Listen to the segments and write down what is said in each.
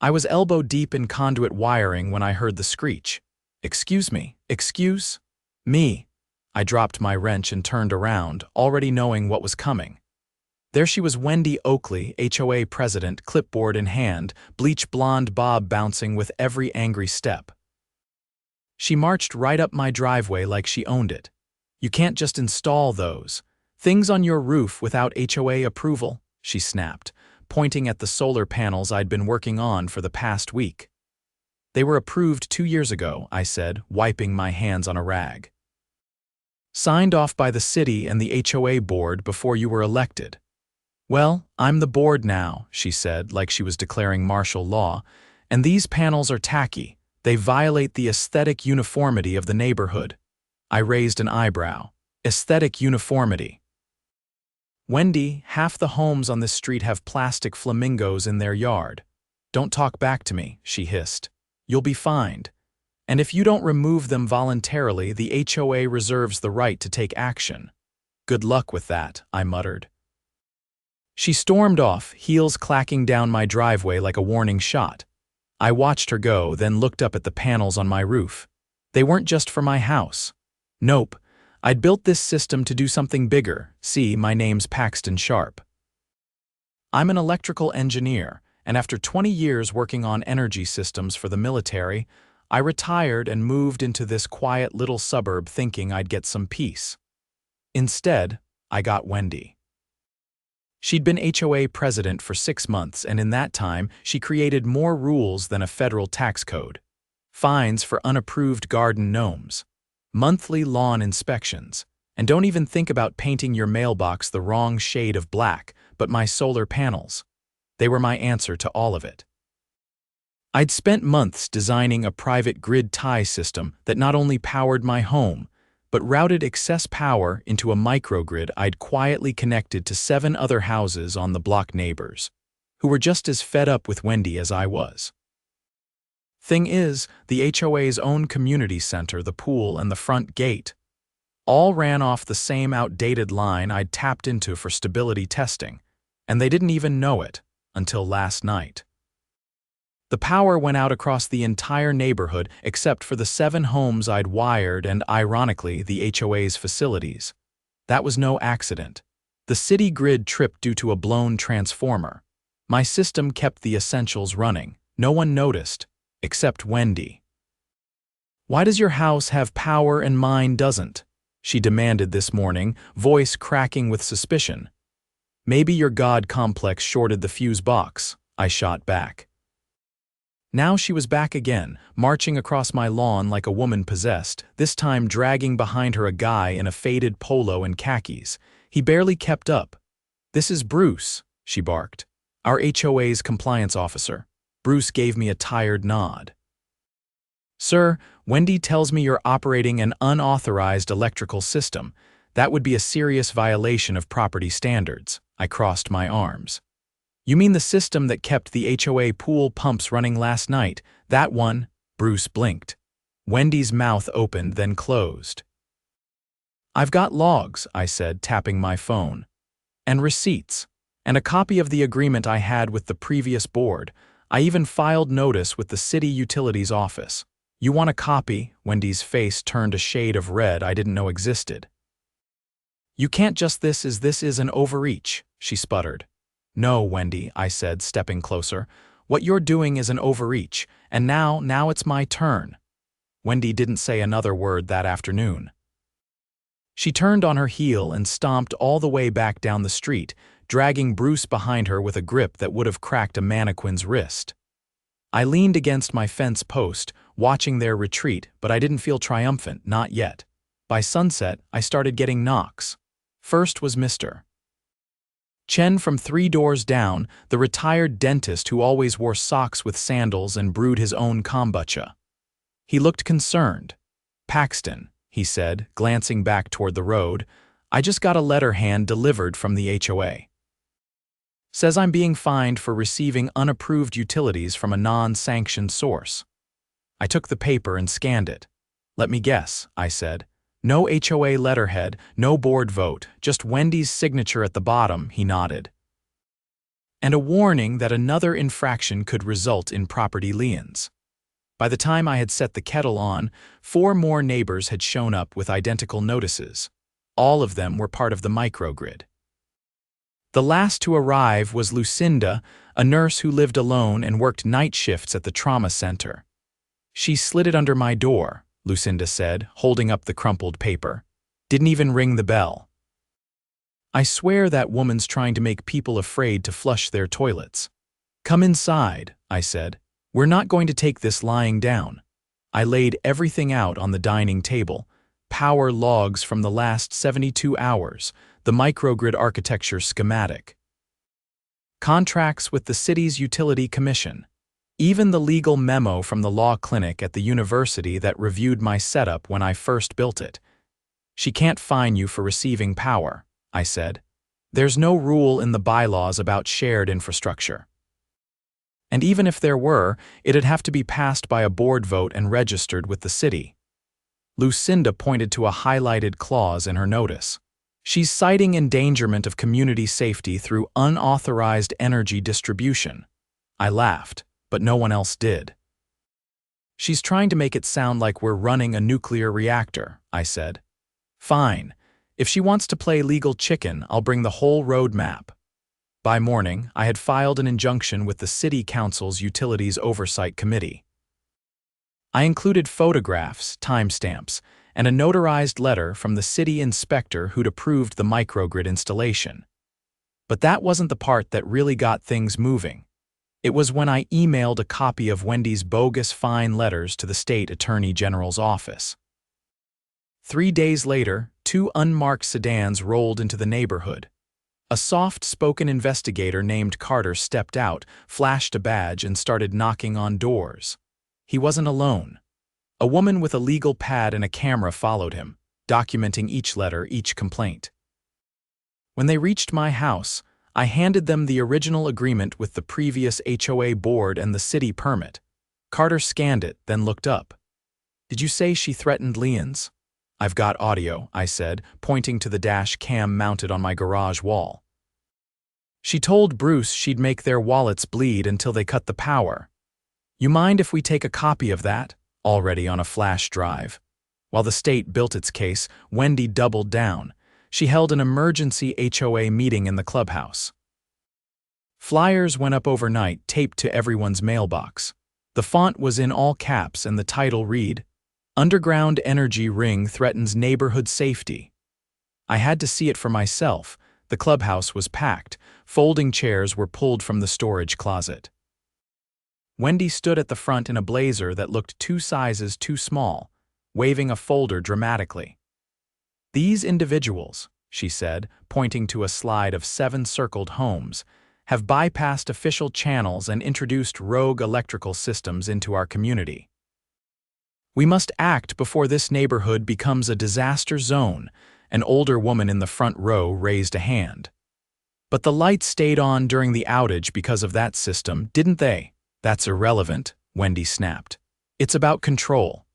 I was elbow-deep in conduit wiring when I heard the screech. "Excuse me, excuse me." I dropped my wrench and turned around, already knowing what was coming. There she was, Wendy Oakley, HOA president, clipboard in hand, bleach blonde bob bouncing with every angry step. She marched right up my driveway like she owned it. "You can't just install those things on your roof without HOA approval," she snapped, pointing at the solar panels I'd been working on for the past week. "They were approved 2 years ago," I said, wiping my hands on a rag. "Signed off by the city and the HOA board before you were elected." "Well, I'm the board now," she said, like she was declaring martial law, "and these panels are tacky. They violate the aesthetic uniformity of the neighborhood." I raised an eyebrow. "Aesthetic uniformity?" "Wendy, half the homes on this street have plastic flamingos in their yard." "Don't talk back to me," she hissed. "You'll be fined. And if you don't remove them voluntarily, the HOA reserves the right to take action." "Good luck with that," I muttered. She stormed off, heels clacking down my driveway like a warning shot. I watched her go, then looked up at the panels on my roof. They weren't just for my house. Nope. I'd built this system to do something bigger. See, my name's Paxton Sharpe. I'm an electrical engineer, and after 20 years working on energy systems for the military, I retired and moved into this quiet little suburb thinking I'd get some peace. Instead, I got Wendy. She'd been HOA president for 6 months, and in that time, she created more rules than a federal tax code. Fines for unapproved garden gnomes, monthly lawn inspections, and don't even think about painting your mailbox the wrong shade of black, but my solar panels. They were my answer to all of it. I'd spent months designing a private grid tie system that not only powered my home, but routed excess power into a microgrid I'd quietly connected to 7 other houses on the block neighbors, who were just as fed up with Wendy as I was. Thing is, the HOA's own community center, the pool, and the front gate all ran off the same outdated line I'd tapped into for stability testing, and they didn't even know it until last night. The power went out across the entire neighborhood except for the 7 homes I'd wired and, ironically, the HOA's facilities. That was no accident. The city grid tripped due to a blown transformer. My system kept the essentials running. No one noticed, except Wendy. "Why does your house have power and mine doesn't?" she demanded this morning, voice cracking with suspicion. "Maybe your God complex shorted the fuse box," I shot back. Now she was back again, marching across my lawn like a woman possessed, this time dragging behind her a guy in a faded polo and khakis. He barely kept up. "This is Bruce," she barked. "Our HOA's compliance officer." Bruce gave me a tired nod. "Sir, Wendy tells me you're operating an unauthorized electrical system. That would be a serious violation of property standards." I crossed my arms. "You mean the system that kept the HOA pool pumps running last night? That one?" Bruce blinked. Wendy's mouth opened, then closed. "I've got logs," I said, tapping my phone. "And receipts. And a copy of the agreement I had with the previous board. I even filed notice with the city utilities office. You want a copy?" Wendy's face turned a shade of red I didn't know existed. "You can't just this is an overreach," she sputtered. "No, Wendy," I said, stepping closer. "What you're doing is an overreach, and now it's my turn." Wendy didn't say another word that afternoon. She turned on her heel and stomped all the way back down the street, dragging Bruce behind her with a grip that would have cracked a mannequin's wrist. I leaned against my fence post, watching their retreat, but I didn't feel triumphant, not yet. By sunset, I started getting knocks. First was Mr. Chen from 3 doors down, the retired dentist who always wore socks with sandals and brewed his own kombucha. He looked concerned. "Paxton," he said, glancing back toward the road, "I just got a letter hand-delivered from the HOA. Says I'm being fined for receiving unapproved utilities from a non-sanctioned source." I took the paper and scanned it. "Let me guess," I said. "No HOA letterhead, no board vote, just Wendy's signature at the bottom," he nodded. and a warning that another infraction could result in property liens. By the time I had set the kettle on, 4 more neighbors had shown up with identical notices. All of them were part of the microgrid. The last to arrive was Lucinda, a nurse who lived alone and worked night shifts at the trauma center. "She slid it under my door," Lucinda said, holding up the crumpled paper. "Didn't even ring the bell." "I swear that woman's trying to make people afraid to flush their toilets." "Come inside," I said. "We're not going to take this lying down." I laid everything out on the dining table. Power logs from the last 72 hours, the microgrid architecture schematic, contracts with the city's utility commission, even the legal memo from the law clinic at the university that reviewed my setup when I first built it. "She can't fine you for receiving power," I said. "There's no rule in the bylaws about shared infrastructure. And even if there were, it'd have to be passed by a board vote and registered with the city." Lucinda pointed to a highlighted clause in her notice. "She's citing endangerment of community safety through unauthorized energy distribution." I laughed, but no one else did. "She's trying to make it sound like we're running a nuclear reactor," I said. "Fine. If she wants to play legal chicken, I'll bring the whole roadmap." By morning, I had filed an injunction with the City Council's Utilities Oversight Committee. I included photographs, timestamps, and a notarized letter from the city inspector who'd approved the microgrid installation. But that wasn't the part that really got things moving. It was when I emailed a copy of Wendy's bogus fine letters to the state attorney general's office. 3 days later, 2 unmarked sedans rolled into the neighborhood. A soft-spoken investigator named Carter stepped out, flashed a badge, and started knocking on doors. He wasn't alone. A woman with a legal pad and a camera followed him, documenting each letter, each complaint. When they reached my house, I handed them the original agreement with the previous HOA board and the city permit. Carter scanned it, then looked up. "Did you say she threatened liens?" "I've got audio," I said, pointing to the dash cam mounted on my garage wall. "She told Bruce she'd make their wallets bleed until they cut the power. You mind if we take a copy of that?" Already on a flash drive. While the state built its case, Wendy doubled down. She held an emergency HOA meeting in the clubhouse. Flyers went up overnight, taped to everyone's mailbox. The font was in all caps and the title read, "Underground Energy Ring Threatens Neighborhood Safety." I had to see it for myself. The clubhouse was packed. Folding chairs were pulled from the storage closet. Wendy stood at the front in a blazer that looked 2 sizes too small, waving a folder dramatically. "These individuals," she said, pointing to a slide of 7 circled homes, "have bypassed official channels and introduced rogue electrical systems into our community. We must act before this neighborhood becomes a disaster zone." An older woman in the front row raised a hand. "But the lights stayed on during the outage because of that system, didn't they?" "That's irrelevant," Wendy snapped. "It's about control.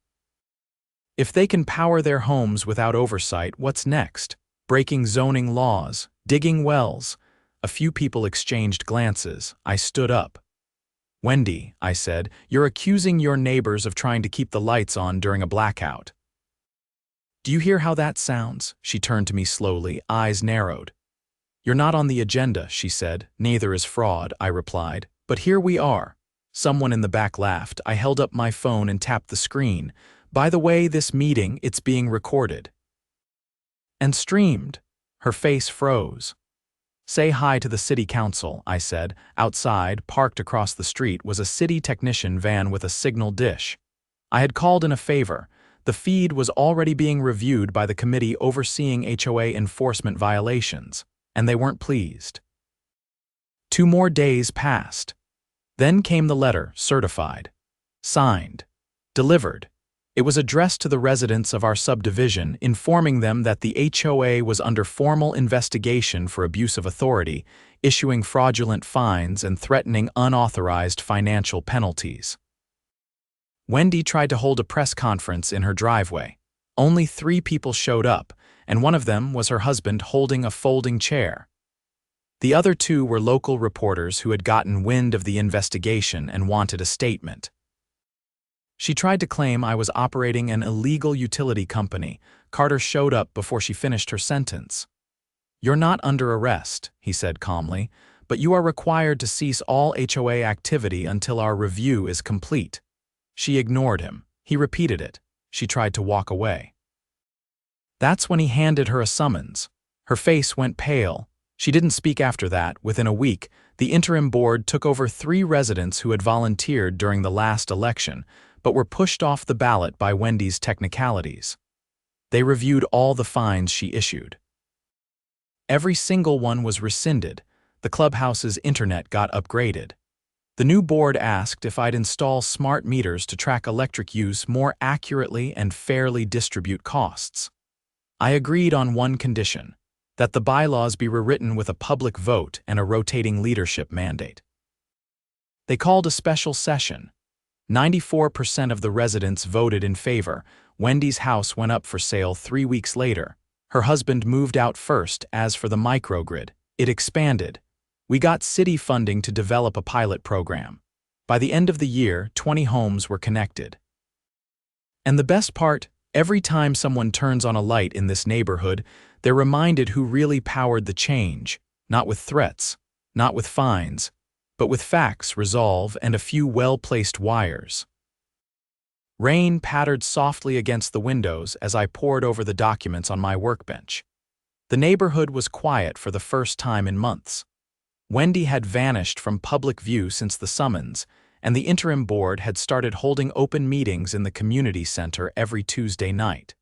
If they can power their homes without oversight, what's next? Breaking zoning laws, digging wells." A few people exchanged glances. I stood up. "Wendy," I said, "you're accusing your neighbors of trying to keep the lights on during a blackout." "Do you hear how that sounds?" She turned to me slowly, eyes narrowed. "You're not on the agenda," she said. "Neither is fraud," I replied. "But here we are." Someone in the back laughed. I held up my phone and tapped the screen. "By the way, this meeting, it's being recorded and streamed." Her face froze. "Say hi to the city council," I said. Outside, parked across the street, was a city technician van with a signal dish. I had called in a favor. The feed was already being reviewed by the committee overseeing HOA enforcement violations, and they weren't pleased. 2 more days passed. Then came the letter, certified, signed, delivered. It was addressed to the residents of our subdivision, informing them that the HOA was under formal investigation for abuse of authority, issuing fraudulent fines and threatening unauthorized financial penalties. Wendy tried to hold a press conference in her driveway. Only 3 people showed up, and one of them was her husband holding a folding chair. The other two were local reporters who had gotten wind of the investigation and wanted a statement. She tried to claim I was operating an illegal utility company. Carter showed up before she finished her sentence. "You're not under arrest," he said calmly, "but you are required to cease all HOA activity until our review is complete." She ignored him. He repeated it. She tried to walk away. That's when he handed her a summons. Her face went pale. She didn't speak after that. Within a week, the interim board took over 3 residents who had volunteered during the last election, but were pushed off the ballot by Wendy's technicalities. They reviewed all the fines she issued. Every single one was rescinded. The clubhouse's internet got upgraded. The new board asked if I'd install smart meters to track electric use more accurately and fairly distribute costs. I agreed on one condition: that the bylaws be rewritten with a public vote and a rotating leadership mandate. They called a special session. 94% of the residents voted in favor. Wendy's house went up for sale 3 weeks later. Her husband moved out first. As for the microgrid, it expanded. We got city funding to develop a pilot program. By the end of the year, 20 homes were connected. And the best part, every time someone turns on a light in this neighborhood, they're reminded who really powered the change, not with threats, not with fines, but with facts, resolve, and a few well-placed wires. Rain pattered softly against the windows as I pored over the documents on my workbench. The neighborhood was quiet for the first time in months. Wendy had vanished from public view since the summons, and the interim board had started holding open meetings in the community center every Tuesday night.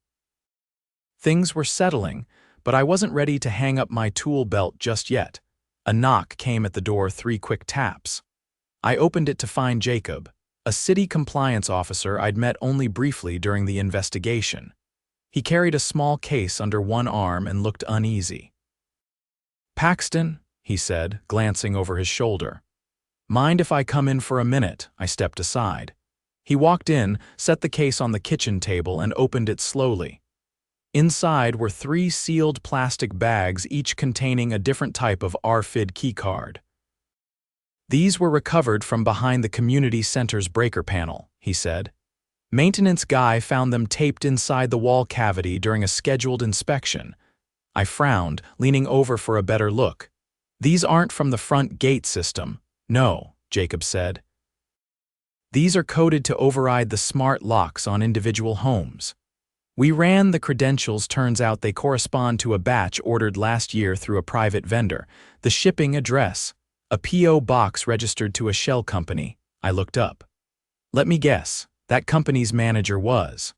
Things were settling, but I wasn't ready to hang up my tool belt just yet. A knock came at the door, 3 quick taps. I opened it to find Jacob, a city compliance officer I'd met only briefly during the investigation. He carried a small case under one arm and looked uneasy. "Paxton," he said, glancing over his shoulder. "Mind if I come in for a minute?" I stepped aside. He walked in, set the case on the kitchen table, and opened it slowly. Inside were 3 sealed plastic bags, each containing a different type of RFID keycard. "These were recovered from behind the community center's breaker panel," he said. "Maintenance guy found them taped inside the wall cavity during a scheduled inspection." I frowned, leaning over for a better look. "These aren't from the front gate system." "No," Jacob said. "These are coded to override the smart locks on individual homes. We ran the credentials. Turns out they correspond to a batch ordered last year through a private vendor. The shipping address, a P.O. box registered to a shell company." I looked up. "Let me guess, that company's manager was."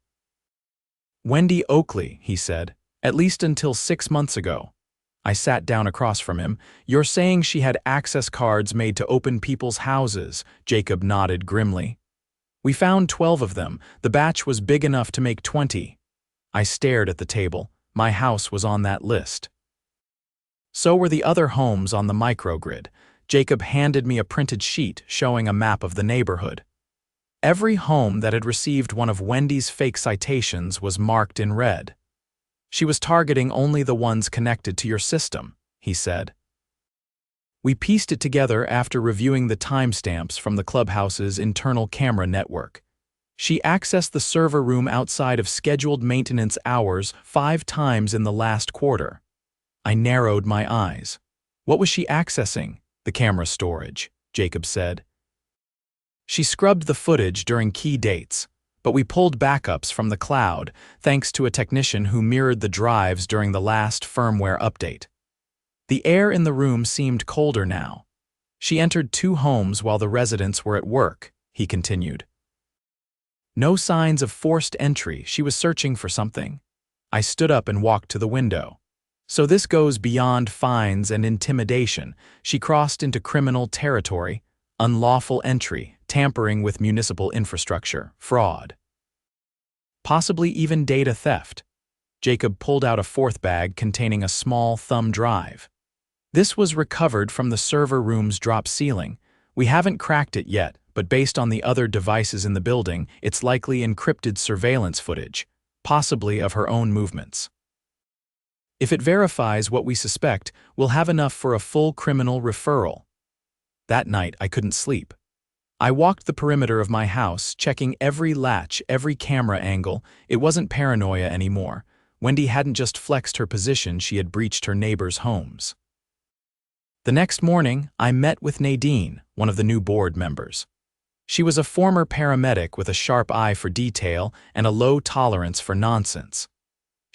"Wendy Oakley," he said, "at least until 6 months ago." I sat down across from him. "You're saying she had access cards made to open people's houses?" Jacob nodded grimly. "We found 12 of them. The batch was big enough to make 20. I stared at the table. My house was on that list. So were the other homes on the microgrid. Jacob handed me a printed sheet showing a map of the neighborhood. Every home that had received one of Wendy's fake citations was marked in red. "She was targeting only the ones connected to your system," he said. We pieced it together after reviewing the timestamps from the clubhouse's internal camera network. She accessed the server room outside of scheduled maintenance hours 5 times in the last quarter. I narrowed my eyes. "What was she accessing?" "The camera storage," Jacob said. "She scrubbed the footage during key dates, but we pulled backups from the cloud thanks to a technician who mirrored the drives during the last firmware update." The air in the room seemed colder now. "She entered 2 homes while the residents were at work," he continued. "No signs of forced entry. She was searching for something." I stood up and walked to the window. "So this goes beyond fines and intimidation. She crossed into criminal territory, unlawful entry, tampering with municipal infrastructure, fraud. Possibly even data theft." Jacob pulled out a 4th bag containing a small thumb drive. "This was recovered from the server room's drop ceiling. We haven't cracked it yet, but based on the other devices in the building, it's likely encrypted surveillance footage, possibly of her own movements." If it verifies what we suspect, we'll have enough for a full criminal referral. That night, I couldn't sleep. I walked the perimeter of my house, checking every latch, every camera angle. It wasn't paranoia anymore. Wendy hadn't just flexed her position, she had breached her neighbors' homes. The next morning, I met with Nadine, one of the new board members. She was a former paramedic with a sharp eye for detail and a low tolerance for nonsense.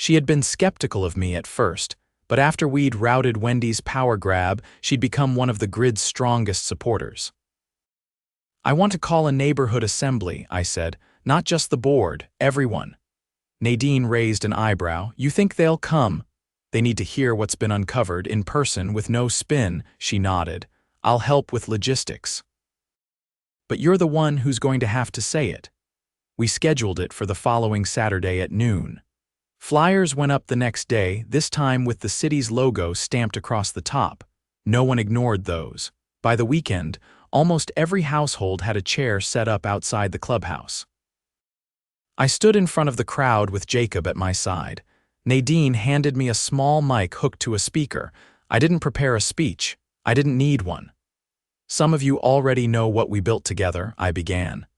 She had been skeptical of me at first, but after we'd routed Wendy's power grab, she'd become one of the grid's strongest supporters. "I want to call a neighborhood assembly," I said, "not just the board, everyone." Nadine raised an eyebrow. "You think they'll come?" "They need to hear what's been uncovered in person with no spin," she nodded. "I'll help with logistics." "But you're the one who's going to have to say it." We scheduled it for the following Saturday at noon. Flyers went up the next day, this time with the city's logo stamped across the top. No one ignored those. By the weekend, almost every household had a chair set up outside the clubhouse. I stood in front of the crowd with Jacob at my side. Nadine handed me a small mic hooked to a speaker. I didn't prepare a speech. I didn't need one. "Some of you already know what we built together," I began.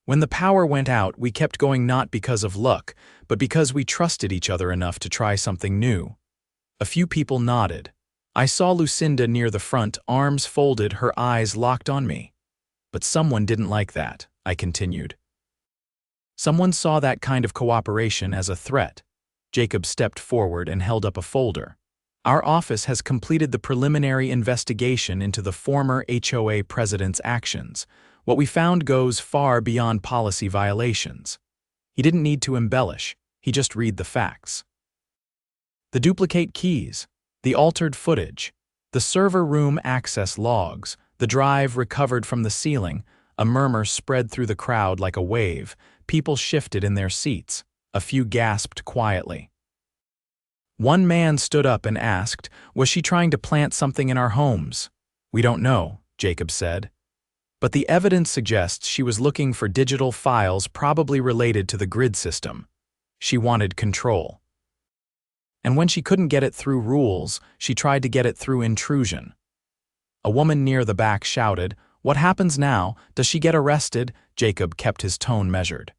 "When the power went out, we kept going not because of luck, but because we trusted each other enough to try something new." A few people nodded. I saw Lucinda near the front, arms folded, her eyes locked on me. "But someone didn't like that," I continued. "Someone saw that kind of cooperation as a threat." Jacob stepped forward and held up a folder. "Our office has completed the preliminary investigation into the former HOA president's actions. What we found goes far beyond policy violations." He didn't need to embellish, he just read the facts. The duplicate keys, the altered footage, the server room access logs, the drive recovered from the ceiling. A murmur spread through the crowd like a wave. People shifted in their seats. A few gasped quietly. One man stood up and asked, "Was she trying to plant something in our homes?" "We don't know," Jacob said. "But the evidence suggests she was looking for digital files probably related to the grid system. She wanted control. And when she couldn't get it through rules, she tried to get it through intrusion." A woman near the back shouted, "What happens now? Does she get arrested?" Jacob kept his tone measured.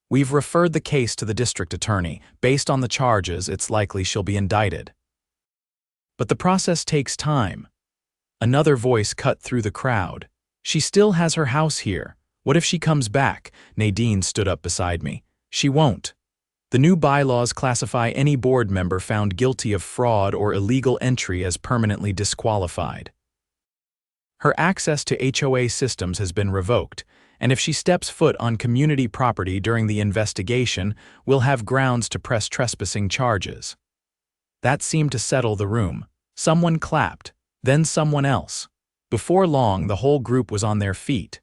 "We've referred the case to the district attorney. Based on the charges, it's likely she'll be indicted." "But the process takes time." Another voice cut through the crowd. "She still has her house here. What if she comes back?" Nadine stood up beside me. "She won't. The new bylaws classify any board member found guilty of fraud or illegal entry as permanently disqualified. Her access to HOA systems has been revoked, and if she steps foot on community property during the investigation, we'll have grounds to press trespassing charges." That seemed to settle the room. Someone clapped, then someone else. Before long, the whole group was on their feet.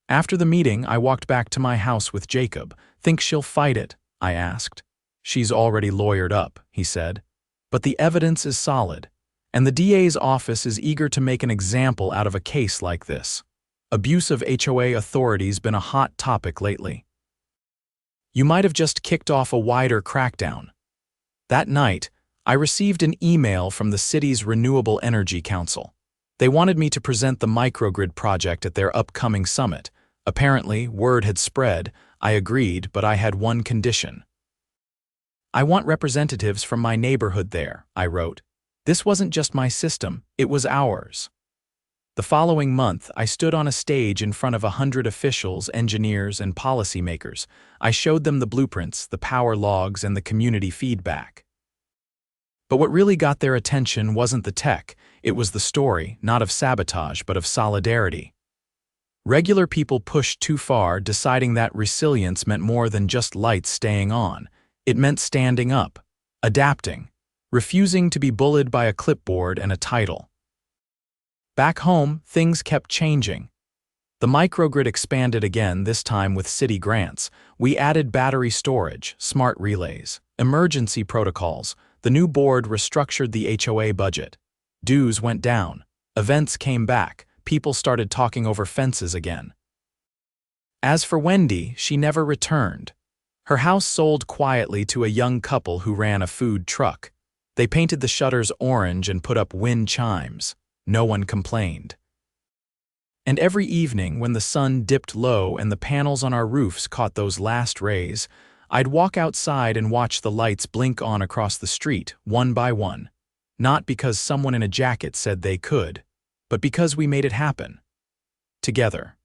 After the meeting, I walked back to my house with Jacob. "Think she'll fight it?" I asked. "She's already lawyered up," he said. "But the evidence is solid, and the DA's office is eager to make an example out of a case like this. Abuse of HOA authority's been a hot topic lately. You might have just kicked off a wider crackdown." That night, I received an email from the city's Renewable Energy Council. They wanted me to present the microgrid project at their upcoming summit. Apparently, word had spread. I agreed, but I had one condition. "I want representatives from my neighborhood there," I wrote. "This wasn't just my system, it was ours." The following month, I stood on a stage in front of 100 officials, engineers, and policymakers. I showed them the blueprints, the power logs, and the community feedback. But what really got their attention wasn't the tech, it was the story, not of sabotage, but of solidarity. Regular people pushed too far, deciding that resilience meant more than just lights staying on. It meant standing up, adapting, refusing to be bullied by a clipboard and a title. Back home, things kept changing. The microgrid expanded again, this time with city grants. We added battery storage, smart relays, emergency protocols. The new board restructured the HOA budget. Dues went down. Events came back. People started talking over fences again. As for Wendy, she never returned. Her house sold quietly to a young couple who ran a food truck. They painted the shutters orange and put up wind chimes. No one complained. And every evening, when the sun dipped low and the panels on our roofs caught those last rays, I'd walk outside and watch the lights blink on across the street, one by one. Not because someone in a jacket said they could, but because we made it happen. Together.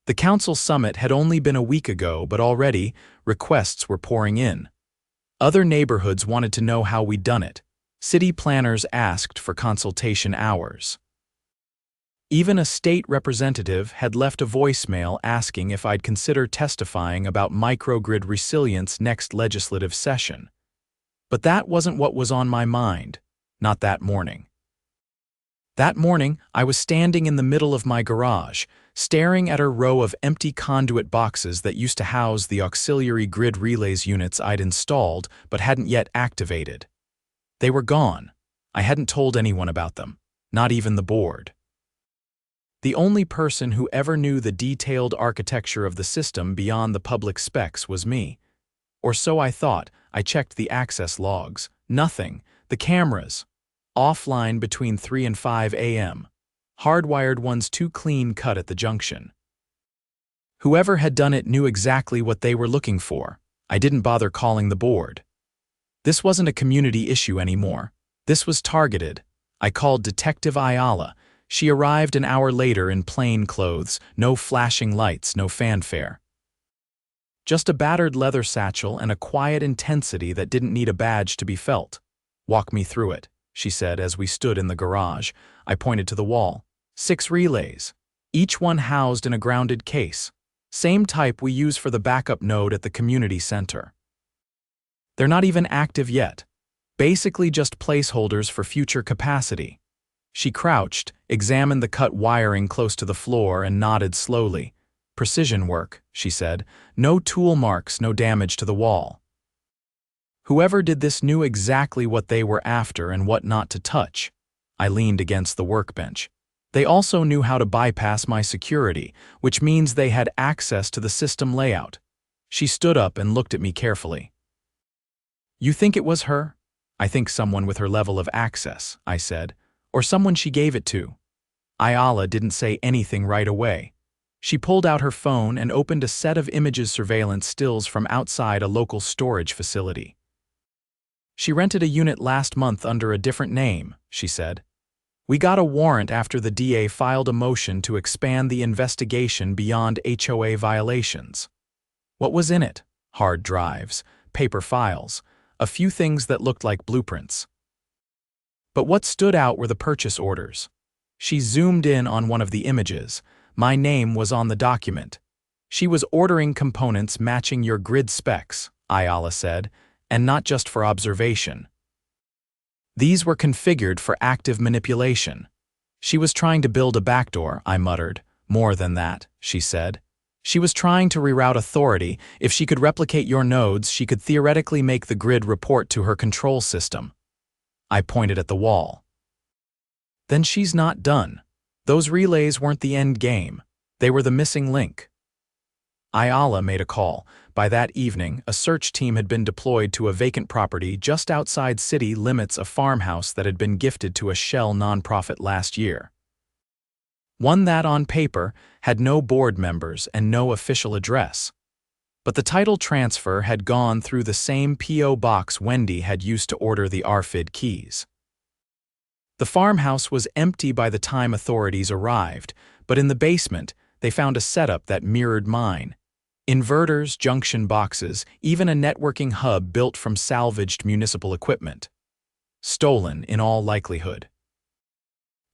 The council summit had only been a week ago, but already, requests were pouring in. Other neighborhoods wanted to know how we'd done it. City planners asked for consultation hours. Even a state representative had left a voicemail asking if I'd consider testifying about microgrid resilience next legislative session. But that wasn't what was on my mind, not that morning. That morning, I was standing in the middle of my garage, staring at a row of empty conduit boxes that used to house the auxiliary grid relays units I'd installed but hadn't yet activated. They were gone. I hadn't told anyone about them, not even the board. The only person who ever knew the detailed architecture of the system beyond the public specs was me. Or so I thought. I checked the access logs. Nothing. The cameras. Offline between 3 and 5 a.m. Hardwired ones too clean cut at the junction. Whoever had done it knew exactly what they were looking for. I didn't bother calling the board. This wasn't a community issue anymore. This was targeted. I called Detective Ayala. She arrived an hour later in plain clothes, no flashing lights, no fanfare. Just a battered leather satchel and a quiet intensity that didn't need a badge to be felt. "Walk me through it," she said as we stood in the garage. I pointed to the wall. 6 relays, each one housed in a grounded case. Same type we use for the backup node at the community center. They're not even active yet. Basically just placeholders for future capacity. She crouched, examined the cut wiring close to the floor, and nodded slowly. "Precision work," she said. "No tool marks, no damage to the wall." Whoever did this knew exactly what they were after and what not to touch. I leaned against the workbench. They also knew how to bypass my security, which means they had access to the system layout. She stood up and looked at me carefully. "You think it was her?" "I think someone with her level of access," I said. "Or someone she gave it to." Ayala didn't say anything right away. She pulled out her phone and opened a set of images surveillance stills from outside a local storage facility. "She rented a unit last month under a different name," she said. "We got a warrant after the DA filed a motion to expand the investigation beyond HOA violations." What was in it? Hard drives, paper files, a few things that looked like blueprints. But what stood out were the purchase orders. She zoomed in on one of the images. My name was on the document. "She was ordering components matching your grid specs," Ayala said, "and not just for observation. These were configured for active manipulation." "She was trying to build a backdoor," I muttered. "More than that," she said. "She was trying to reroute authority. If she could replicate your nodes, she could theoretically make the grid report to her control system." I pointed at the wall. "Then she's not done. Those relays weren't the end game. They were the missing link." Ayala made a call. By that evening, a search team had been deployed to a vacant property just outside city limits, a farmhouse that had been gifted to a shell nonprofit last year. One that, on paper, had no board members and no official address. But the title transfer had gone through the same P.O. box Wendy had used to order the RFID keys. The farmhouse was empty by the time authorities arrived, but in the basement, they found a setup that mirrored mine. Inverters, junction boxes, even a networking hub built from salvaged municipal equipment. Stolen, in all likelihood.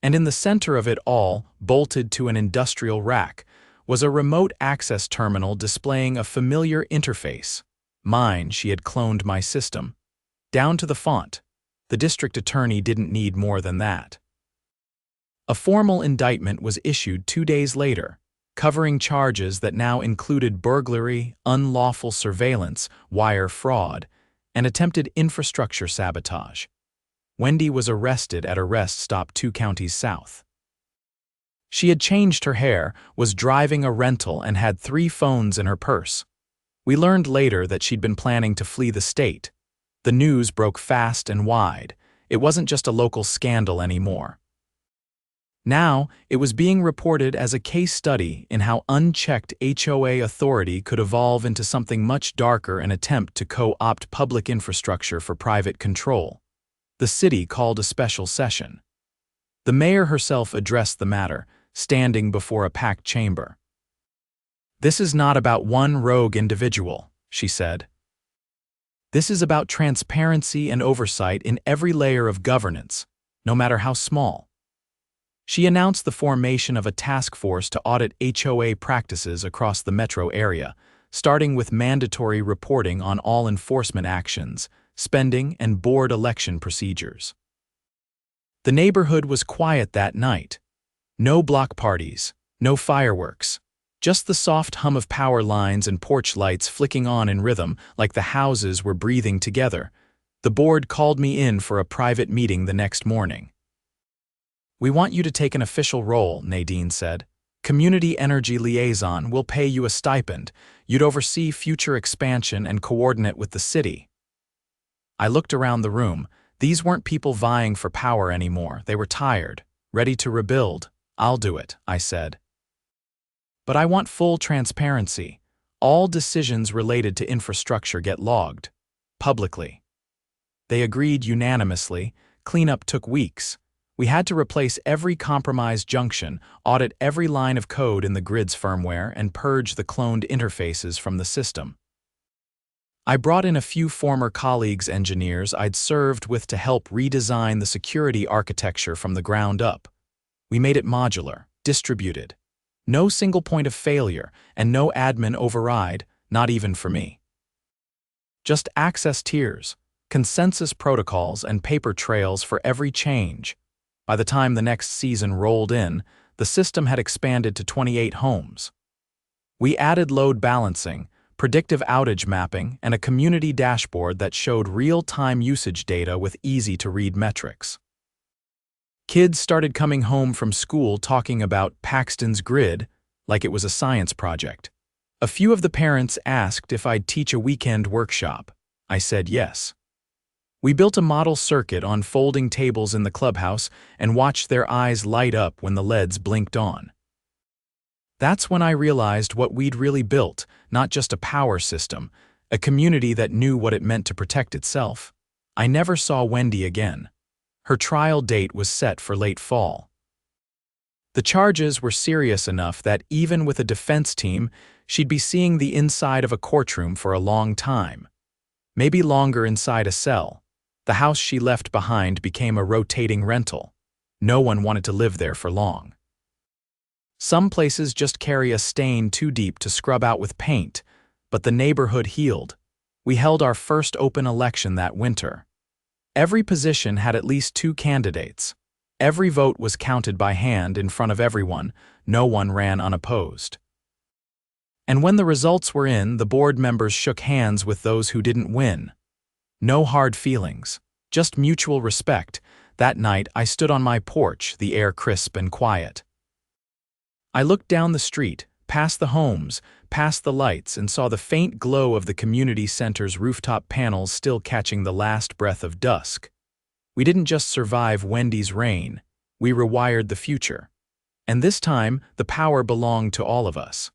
And in the center of it all, bolted to an industrial rack, was a remote access terminal displaying a familiar interface. Mine, she had cloned my system. Down to the font. The district attorney didn't need more than that. A formal indictment was issued 2 days later, covering charges that now included burglary, unlawful surveillance, wire fraud, and attempted infrastructure sabotage. Wendy was arrested at a rest stop 2 counties south. She had changed her hair, was driving a rental, and had 3 phones in her purse. We learned later that she'd been planning to flee the state. The news broke fast and wide. It wasn't just a local scandal anymore. Now, it was being reported as a case study in how unchecked HOA authority could evolve into something much darker, an attempt to co-opt public infrastructure for private control. The city called a special session. The mayor herself addressed the matter, standing before a packed chamber. "This is not about one rogue individual," she said. "This is about transparency and oversight in every layer of governance, no matter how small." She announced the formation of a task force to audit HOA practices across the metro area, starting with mandatory reporting on all enforcement actions, spending, and board election procedures. The neighborhood was quiet that night. No block parties, no fireworks, just the soft hum of power lines and porch lights flicking on in rhythm like the houses were breathing together. The board called me in for a private meeting the next morning. "We want you to take an official role," Nadine said. "Community energy liaison, will pay you a stipend. You'd oversee future expansion and coordinate with the city." I looked around the room. These weren't people vying for power anymore. They were tired, ready to rebuild. "I'll do it," I said. "But I want full transparency. All decisions related to infrastructure get logged, publicly." They agreed unanimously. Cleanup took weeks. We had to replace every compromised junction, audit every line of code in the grid's firmware, and purge the cloned interfaces from the system. I brought in a few former colleagues, engineers I'd served with, to help redesign the security architecture from the ground up. We made it modular, distributed. No single point of failure, and no admin override, not even for me. Just access tiers, consensus protocols, and paper trails for every change. By the time the next season rolled in, the system had expanded to 28 homes. We added load balancing, predictive outage mapping, and a community dashboard that showed real-time usage data with easy-to-read metrics. Kids started coming home from school talking about Paxton's grid like it was a science project. A few of the parents asked if I'd teach a weekend workshop. I said yes. We built a model circuit on folding tables in the clubhouse and watched their eyes light up when the LEDs blinked on. That's when I realized what we'd really built, not just a power system, a community that knew what it meant to protect itself. I never saw Wendy again. Her trial date was set for late fall. The charges were serious enough that even with a defense team, she'd be seeing the inside of a courtroom for a long time. Maybe longer inside a cell. The house she left behind became a rotating rental. No one wanted to live there for long. Some places just carry a stain too deep to scrub out with paint, but the neighborhood healed. We held our first open election that winter. Every position had at least 2 candidates. Every vote was counted by hand in front of everyone. No one ran unopposed. And when the results were in, the board members shook hands with those who didn't win. No hard feelings, just mutual respect. That night, I stood on my porch, the air crisp and quiet. I looked down the street, past the homes, past the lights, and saw the faint glow of the community center's rooftop panels still catching the last breath of dusk. We didn't just survive Wendy's reign, we rewired the future. And this time, the power belonged to all of us.